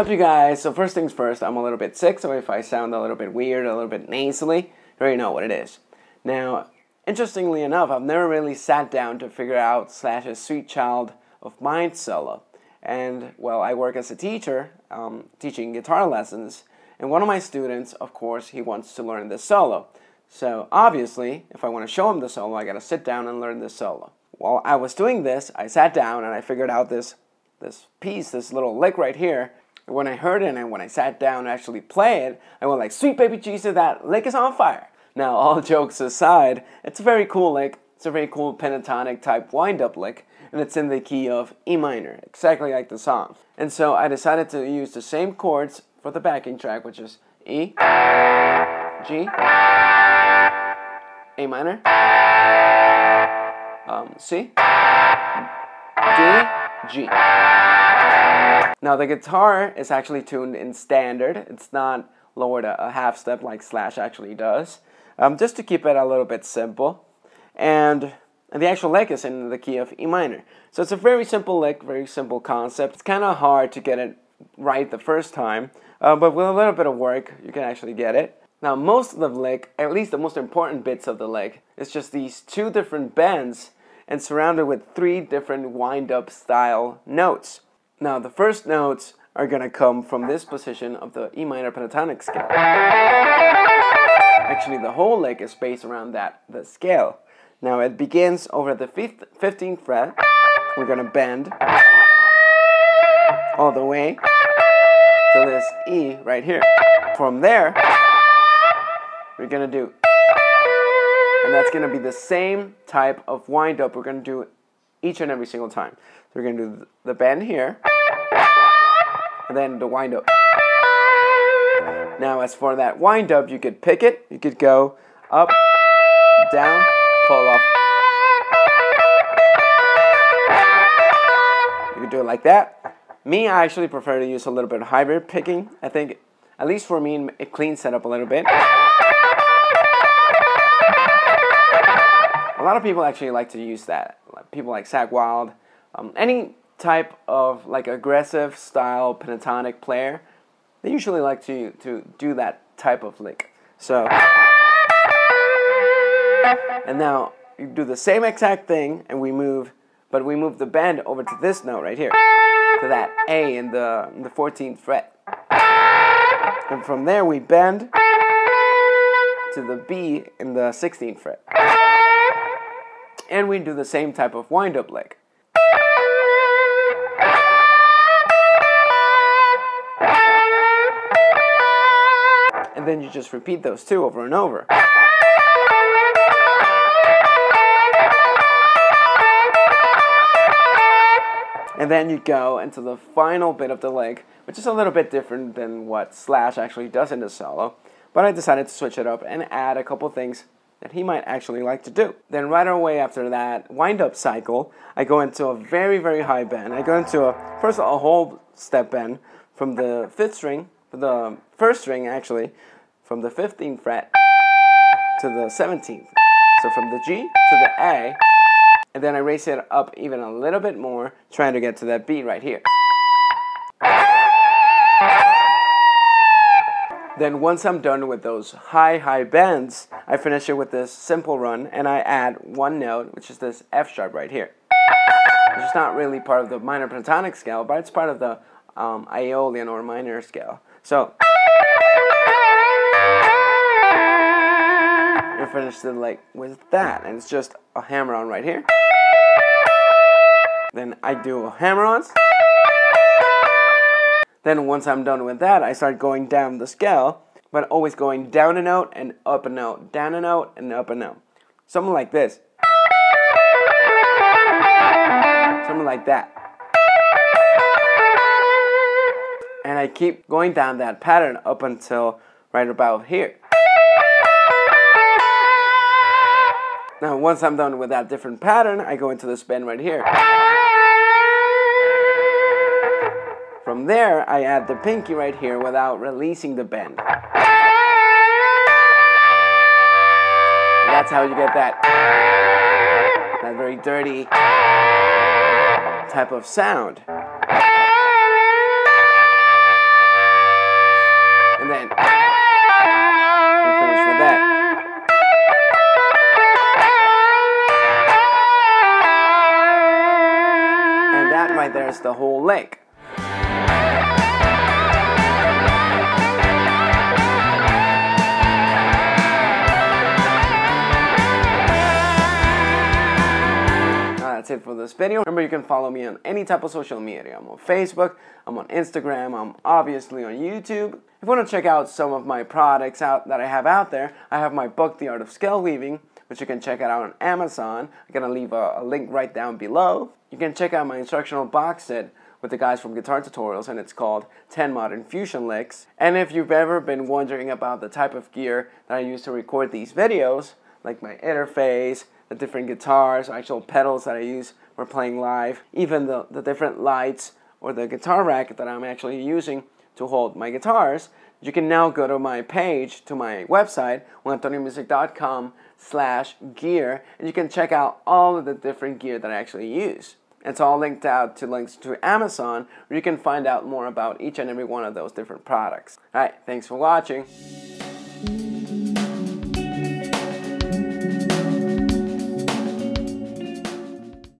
up, you guys? So first things first, I'm a little bbit sick, so if I sound a little bit weird, a little bit nasally, you already know what it is. Now, interestingly enough, I've never really sat down to figure out Slash's Sweet Child of Mine solo. And, well, I work as a teacher, teaching guitar lessons, and one of my students, of course, he wants to learn this solo. So, obviously, if I want to show him the solo, I gotta sit down and learn this solo. While I was doing this, I sat down and I figured out this piece, this little lick right here. And when I heard it and when I sat down to actually play it, I went like, sweet baby Jesus, that lick is on fire. Now, all jokes aside, it's a very cool lick. It's a very cool pentatonic type wind-up lick, and it's in the key of E minor, exactly like the song. And so I decided to use the same chords for the backing track, which is E, G, A minor, C, D, G. Now the guitar is actually tuned in standard. It's not lowered a half step like Slash actually does, just to keep it a little bit simple. And the actual lick is in the key of E minor. So it's a very simple lick, very simple concept. It's kind of hard to get it right the first time, but with a little bit of work, you can actually get it. Now most of the lick, at least the most important bits of the lick, is just these two different bends and surrounded with three different wind-up style notes. Now the first notes are going to come from this position of the E minor pentatonic scale. Actually, the whole lick is based around the scale. Now it begins over the 15th fret. We're going to bend all the way to this E right here. From there, we're going to do, and that's going to be the same type of wind-up we're going to do each and every single time. So we're going to do the bend here, and then the wind-up. Now as for that wind-up, you could pick it, you could go up, down, pull off. You could do it like that. Me, I actually prefer to use a little bit of hybrid picking. I think, at least for me, it cleans it up a little bit. A lot of people actually like to use that. People like Zach Wild, any type of like aggressive style pentatonic player, they usually like to do that type of lick. So, and now you do the same exact thing, and we move the bend over to this note right here, to that A in the 14th fret, and from there we bend to the B in the 16th fret. And we do the same type of wind-up lick. And then you just repeat those two over and over. And then you go into the final bit of the lick, which is a little bit different than what Slash actually does in the solo. But I decided to switch it up and add a couple things that he might actually like to do. Then right away after that wind-up cycle, I go into a very, very high bend. I go into first a whole step bend from the 5th string, the 1st string actually, from the 15th fret to the 17th. So from the G to the A, and then I raise it up even a little bit more, trying to get to that beat right here. Then once I'm done with those high bends, I finish it with this simple run, and I add one note, which is this F sharp right here. Which is not really part of the minor pentatonic scale, but it's part of the Aeolian or minor scale. So, I finish the lick with that, and it's just a hammer-on right here. Then I do hammer-ons. Then once I'm done with that, I start going down the scale, but always going down a note and up a note, down a note and up a note. Something like this. Something like that. And I keep going down that pattern up until right about here. Now once I'm done with that different pattern, I go into this bend right here. From there, I add the pinky right here without releasing the bend. That's how you get that very dirty type of sound. the whole link. That's it for this video. Remember, you can follow me on any type of social media. I'm on Facebook, I'm on Instagram, I'm obviously on YouTube. If you want to check out some of my products that I have out there, I have my book, The Art of Scale Weaving, which you can check out on Amazon. I'm going to leave a link right down below. You can check out my instructional box set with the guys from Guitar Tutorials, and it's called 10 Modern Fusion Licks. And if you've ever been wondering about the type of gear that I use to record these videos, like my interface, the different guitars, actual pedals that I use for playing live, even the different lights or the guitar rack that I'm actually using to hold my guitars, you can now go to my page, to my website, juanantoniomusic.com/gear, and you can check out all of the different gear that I actually use. It's all linked out to links to Amazon, where you can find out more about each and every one of those different products. Alright, thanks for watching.